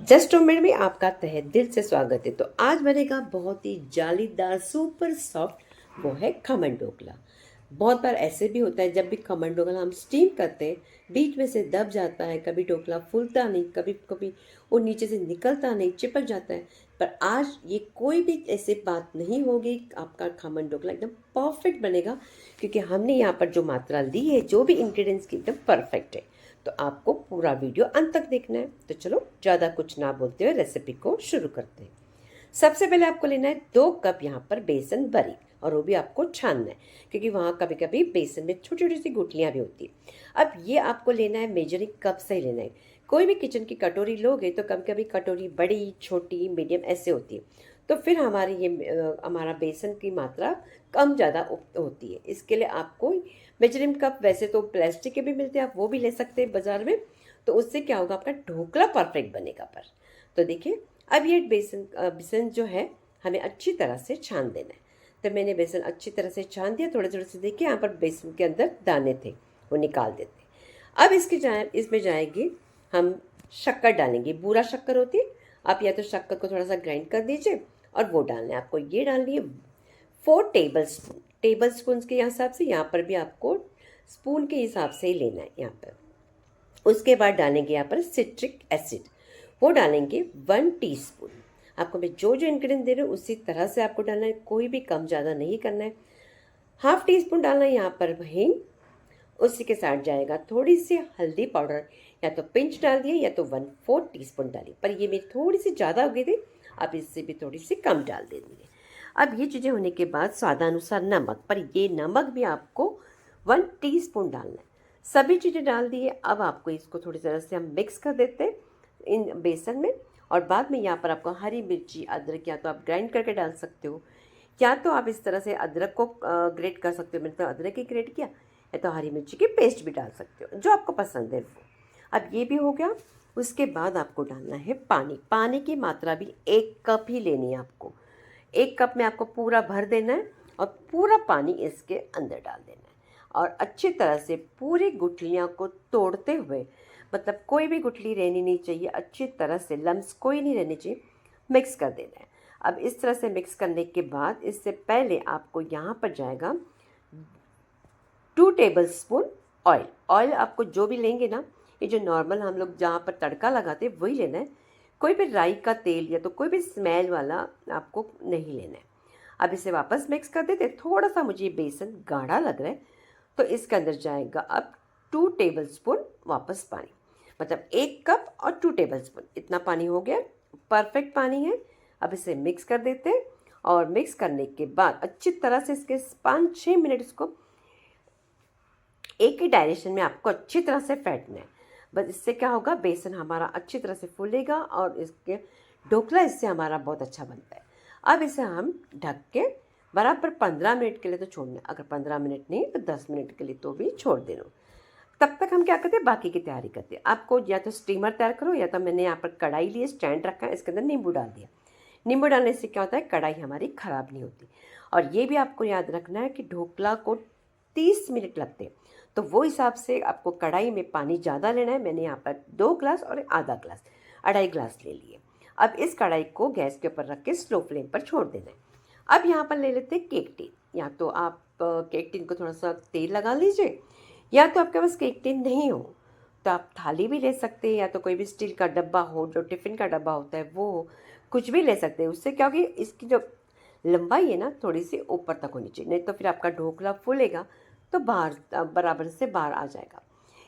Just homemade में आपका तहे दिल से स्वागत है। तो आज बनेगा बहुत ही जालीदार सुपर सॉफ्ट, वो है खमन ढोकला। बहुत बार ऐसे भी होता है, जब भी खमन ढोकला हम स्टीम करते हैं बीच में से दब जाता है, कभी ढोकला फूलता नहीं, कभी कभी वो नीचे से निकलता नहीं, चिपक जाता है। पर आज ये कोई भी ऐसी बात नहीं होगी, आपका खमन ढोकला एकदम परफेक्ट बनेगा, क्योंकि हमने यहाँ पर जो मात्रा ली है, जो भी इंग्रेडिएंट्स की, एकदम परफेक्ट है। तो आपको पूरा वीडियो अंत तक देखना है। तो चलो ज़्यादा कुछ ना बोलते हुए रेसिपी को शुरू करते हैं। सबसे पहले आपको लेना है 2 कप यहाँ पर बेसन बरी, और वो भी आपको छानना है, क्योंकि वहाँ कभी कभी बेसन में छोटी छोटी सी गुठलियाँ भी होती है। अब ये आपको लेना है मेजरिंग कप से ही लेना है। कोई भी किचन की कटोरी लोगे तो कभी कभी कटोरी बड़ी, छोटी, मीडियम ऐसे होती है, तो फिर हमारी हमारा बेसन की मात्रा कम ज़्यादा होती है। इसके लिए आपको मेजरिंग कप, वैसे तो प्लास्टिक के भी मिलते हैं, आप वो भी ले सकते हैं बाजार में। तो उससे क्या होगा, आपका ढोकला परफेक्ट बनेगा। पर तो देखिए, अब ये बेसन जो है हमें अच्छी तरह से छान देना है। तो मैंने बेसन अच्छी तरह से छान दिया। थोड़े थोड़े से देखिए, यहाँ पर बेसन के अंदर दाने थे, वो निकाल देते हैं। अब इसमें जाएगी, हम शक्कर डालेंगे। बूरा शक्कर होती है, आप या तो शक्कर को थोड़ा सा ग्राइंड कर दीजिए, और वो डालना है आपको। ये डालनी है 4 टेबल स्पून। टेबल स्पून के हिसाब से यहाँ पर भी आपको स्पून के हिसाब से ही लेना है यहाँ पर। उसके बाद डालेंगे यहाँ पर सिट्रिक एसिड, वो डालेंगे 1 टीस्पून। आपको मैं जो जो इंग्रेडिएंट दे रही हूँ उसी तरह से आपको डालना है, कोई भी कम ज़्यादा नहीं करना है। हाफ टी स्पून डालना है यहाँ पर हींग। उसी के साथ जाएगा थोड़ी सी हल्दी पाउडर, या तो पिंच डाल दिए या तो 1/4 टीस्पून डालिए, पर ये मेरी थोड़ी सी ज़्यादा हो गई थी, आप इससे भी थोड़ी सी कम डाल देंगे। अब ये चीज़ें होने के बाद स्वादानुसार नमक, पर ये नमक भी आपको 1 टीस्पून डालना है। सभी चीज़ें डाल दिए। अब आपको इसको थोड़ी तरह से हम मिक्स कर देते हैं इन बेसन में। और बाद में यहाँ पर आपको हरी मिर्ची, अदरक, या तो आप ग्राइंड करके डाल सकते हो, या तो आप इस तरह से अदरक को ग्रेट कर सकते हो। मैंने तो अदरक ही ग्रेट किया, या तो हरी मिर्ची की पेस्ट भी डाल सकते हो, जो आपको पसंद है वो। अब ये भी हो गया। उसके बाद आपको डालना है पानी। पानी की मात्रा भी 1 कप ही लेनी है आपको। 1 कप में आपको पूरा भर देना है, और पूरा पानी इसके अंदर डाल देना है। और अच्छी तरह से पूरी गुठलियाँ को तोड़ते हुए, मतलब कोई भी गुठली रहनी नहीं चाहिए, अच्छी तरह से लम्स कोई नहीं रहनी चाहिए, मिक्स कर देना है। अब इस तरह से मिक्स करने के बाद, इससे पहले आपको यहाँ पर जाएगा 2 टेबल स्पून ऑयल। ऑयल आपको जो भी लेंगे ना, ये जो नॉर्मल हम लोग जहाँ पर तड़का लगाते हैं वही लेना है। कोई भी राई का तेल या तो कोई भी स्मेल वाला आपको नहीं लेना है। अब इसे वापस मिक्स कर देते। थोड़ा सा मुझे बेसन गाढ़ा लग रहा है, तो इसके अंदर जाएगा अब 2 टेबल स्पून वापस पानी। मतलब 1 कप और 2 टेबल स्पून, इतना पानी हो गया, परफेक्ट पानी है। अब इसे मिक्स कर देते हैं, और मिक्स करने के बाद अच्छी तरह से इसके 5-6 मिनट इसको एक ही डायरेक्शन में आपको अच्छी तरह से फेंटना है। बस इससे क्या होगा, बेसन हमारा अच्छी तरह से फूलेगा, और इसके ढोकला इससे हमारा बहुत अच्छा बनता है। अब इसे हम ढक के बराबर 15 मिनट के लिए तो छोड़ना है। अगर 15 मिनट नहीं तो 10 मिनट के लिए तो भी छोड़ देना। तब तक हम क्या करते हैं, बाकी की तैयारी करते हैं। आपको या तो स्टीमर तैयार करो, या तो मैंने यहाँ पर कढ़ाई लिए, स्टैंड रखा है, इसके अंदर नींबू डाल दिया। नींबू डालने से क्या होता है, कढ़ाई हमारी ख़राब नहीं होती। और ये भी आपको याद रखना है कि ढोकला को 30 मिनट लगते हैं, तो वो हिसाब से आपको कढ़ाई में पानी ज़्यादा लेना है। मैंने यहाँ पर 2 ग्लास और आधा ग्लास, 2.5 ग्लास ले लिए। अब इस कढ़ाई को गैस के ऊपर रख के स्लो फ्लेम पर छोड़ देना है। अब यहाँ पर ले लेते हैं केक टिन। या तो आप केक टिन को थोड़ा सा तेल लगा लीजिए, या तो आपके पास केक टिन नहीं हो तो आप थाली भी ले सकते हैं, या तो कोई भी स्टील का डब्बा हो, जो टिफ़िन का डब्बा होता है वो हो, कुछ भी ले सकते हैं। उससे क्या होगी, इसकी जो लंबाई है ना, थोड़ी सी ऊपर तक होनी चाहिए, नहीं तो फिर आपका ढोकला फूलेगा तो बाहर बराबर से बाहर आ जाएगा।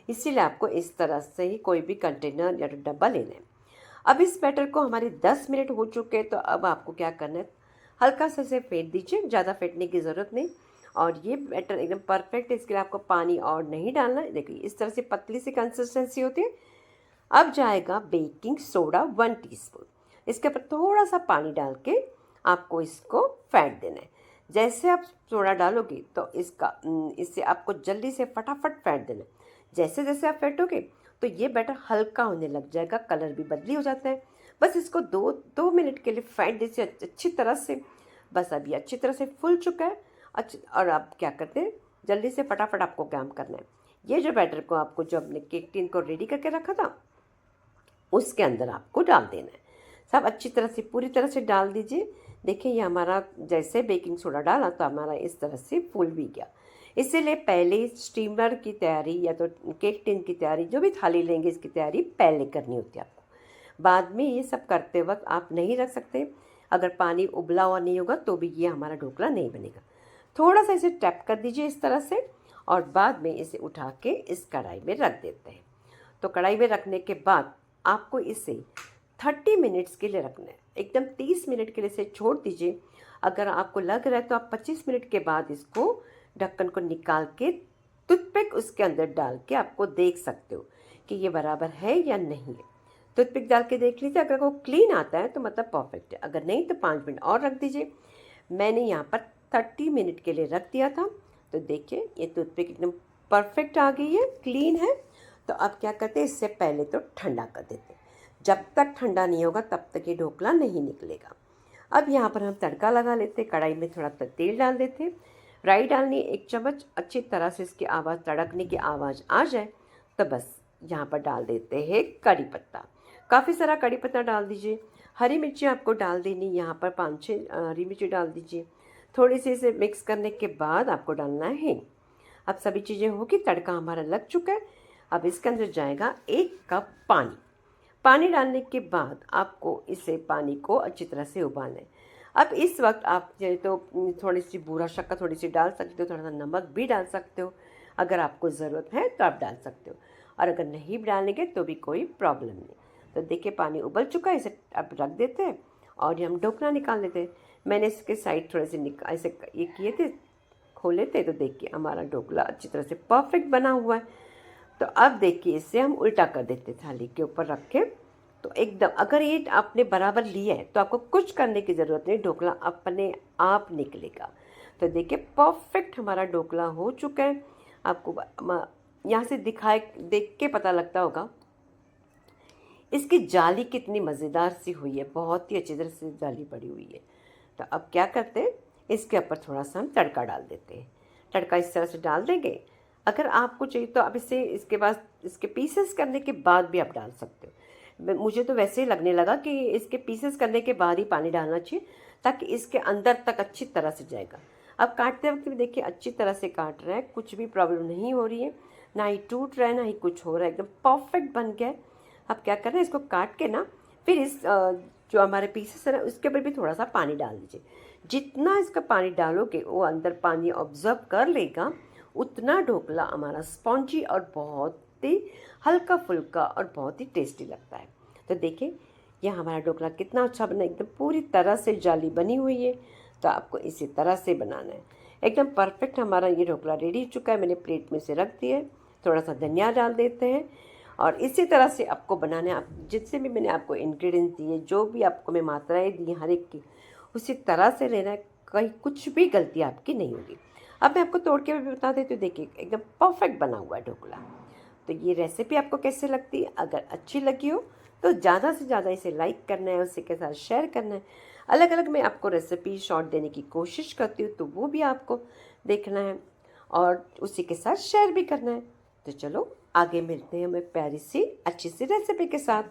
इसीलिए आपको इस तरह से ही कोई भी कंटेनर या डब्बा लेना है। अब इस बैटर को हमारे 10 मिनट हो चुके हैं, तो अब आपको क्या करना है, हल्का सा इसे फेंट दीजिए, ज़्यादा फेंटने की ज़रूरत नहीं। और ये बैटर एकदम परफेक्ट है, इसके लिए आपको पानी और नहीं डालना है। देखिए इस तरह से पतली सी कंसिस्टेंसी होती है। अब जाएगा बेकिंग सोडा 1 टीस्पून। इसके ऊपर थोड़ा सा पानी डाल के आपको इसको फेंट देना है। जैसे आप सोडा डालोगे तो इससे आपको जल्दी से फटाफट फेंट देना है। जैसे जैसे आप फेंटोगे तो ये बैटर हल्का होने लग जाएगा, कलर भी बदली हो जाता है। बस इसको 2 मिनट के लिए फेंट दीजिए अच्छी तरह से। बस अभी अच्छी तरह से फूल चुका है। और आप क्या करते हैं, जल्दी से फटाफट आपको काम करना है। ये जो बैटर को आपको, जो अपने केक टिन को रेडी करके रखा था, उसके अंदर आपको डाल देना है। सब अच्छी तरह से पूरी तरह से डाल दीजिए। देखिए ये हमारा जैसे बेकिंग सोडा डाला तो हमारा इस तरह से फूल भी गया। इसीलिए पहले स्टीमर की तैयारी या तो केक टिन की तैयारी, जो भी थाली लेंगे इसकी तैयारी पहले करनी होती है आपको। बाद में ये सब करते वक्त आप नहीं रख सकते। अगर पानी उबला हुआ नहीं होगा तो भी ये हमारा ढोकला नहीं बनेगा। थोड़ा सा इसे टैप कर दीजिए इस तरह से, और बाद में इसे उठा के इस कढ़ाई में रख देते हैं। तो कढ़ाई में रखने के बाद आपको इसे 30 मिनट्स के लिए रखना है। एकदम 30 मिनट के लिए इसे छोड़ दीजिए। अगर आपको लग रहा है तो आप 25 मिनट के बाद इसको ढक्कन को निकाल के टूथपिक उसके अंदर डाल के आपको देख सकते हो कि ये बराबर है या नहीं है। टूथपिक डाल के देख लीजिए, अगर वो क्लीन आता है तो मतलब परफेक्ट है, अगर नहीं तो 5 मिनट और रख दीजिए। मैंने यहाँ पर 30 मिनट के लिए रख दिया था। तो देखिए ये टूथपिक एकदम परफेक्ट आ गई है, क्लीन है। तो अब क्या करते हैं, इससे पहले तो ठंडा कर देते हैं। जब तक ठंडा नहीं होगा तब तक ये ढोकला नहीं निकलेगा। अब यहाँ पर हम तड़का लगा लेते हैं। कढ़ाई में थोड़ा तेल डाल देते हैं। राई डालनी 1 चम्मच, अच्छी तरह से इसकी आवाज़, तड़कने की आवाज़ आ जाए तो बस यहाँ पर डाल देते हैं कड़ी पत्ता। काफ़ी सारा कड़ी पत्ता डाल दीजिए। हरी मिर्ची आपको डाल देनी, यहाँ पर 5-6 हरी मिर्ची डाल दीजिए। थोड़ी सी इसे मिक्स करने के बाद आपको डालना है हींग। अब सभी चीज़ें होगी, तड़का हमारा लग चुका है। अब इसके अंदर जाएगा 1 कप पानी। पानी डालने के बाद आपको इसे पानी को अच्छी तरह से उबालना है। अब इस वक्त आप चाहे तो थोड़ी सी बूरा शक्कर थोड़ी सी डाल सकते हो, थोड़ा सा नमक भी डाल सकते हो। अगर आपको ज़रूरत है तो आप डाल सकते हो, और अगर नहीं डालेंगे तो भी कोई प्रॉब्लम नहीं। तो देखिए पानी उबल चुका है, इसे अब रख देते हैं और ये हम ढोकला निकाल लेते हैं। मैंने इसके साइड थोड़े से ऐसे ये किए थे, खोले थे, तो देखिए हमारा ढोकला अच्छी तरह से परफेक्ट बना हुआ है। तो अब देखिए इसे हम उल्टा कर देते, थाली के ऊपर रख के। तो एकदम अगर ये आपने बराबर लिया है तो आपको कुछ करने की ज़रूरत नहीं, ढोकला अपने आप निकलेगा। तो देखिए परफेक्ट हमारा ढोकला हो चुका है। आपको यहाँ से देख के पता लगता होगा इसकी जाली कितनी मज़ेदार सी हुई है, बहुत ही अच्छी तरह से जाली पड़ी हुई है। तो अब क्या करते हैं, इसके ऊपर थोड़ा सा हम तड़का डाल देते हैं। तड़का इस तरह से डाल देंगे। अगर आपको चाहिए तो आप इसे इसके बाद इसके पीसेस करने के बाद भी आप डाल सकते हो। मुझे तो वैसे ही लगने लगा कि इसके पीसेस करने के बाद ही पानी डालना चाहिए, ताकि इसके अंदर तक अच्छी तरह से जाएगा। अब काटते वक्त भी देखिए अच्छी तरह से काट रहा है, कुछ भी प्रॉब्लम नहीं हो रही है, ना ही टूट रहा है ना ही कुछ हो रहा है, एकदम परफेक्ट बन गया है। अब क्या करना है, इसको काट के ना फिर इस जो हमारे पीसेस है ना उसके ऊपर भी थोड़ा सा पानी डाल दीजिए। जितना इसका पानी डालोगे वो अंदर पानी ऑब्जर्व कर लेगा, उतना ढोकला हमारा स्पॉन्जी और बहुत ही हल्का फुल्का और बहुत ही टेस्टी लगता है। तो देखिए यह हमारा ढोकला कितना अच्छा बना, एकदम पूरी तरह से जाली बनी हुई है। तो आपको इसी तरह से बनाना है। एकदम परफेक्ट हमारा ये ढोकला रेडी हो चुका है। मैंने प्लेट में से रख दिया है, थोड़ा सा धनिया डाल देते हैं। और इसी तरह से आपको बनाना है। आप जितने भी मैंने आपको इंग्रेडिएंट्स दिए, जो भी आपको मैं मात्राएं दी हर एक की, उसी तरह से लेना है, कहीं कुछ भी गलती आपकी नहीं होगी। अब मैं आपको तोड़ के भी बता देती हूँ। देखिए एकदम परफेक्ट बना हुआ है ढोकला। तो ये रेसिपी आपको कैसे लगती है, अगर अच्छी लगी हो तो ज़्यादा से ज़्यादा इसे लाइक करना है, उसी के साथ शेयर करना है। अलग अलग मैं आपको रेसिपी शॉर्ट देने की कोशिश करती हूँ, तो वो भी आपको देखना है और उसी के साथ शेयर भी करना है। तो चलो आगे मिलते हैं हमें प्यारी सी अच्छी सी रेसिपी के साथ।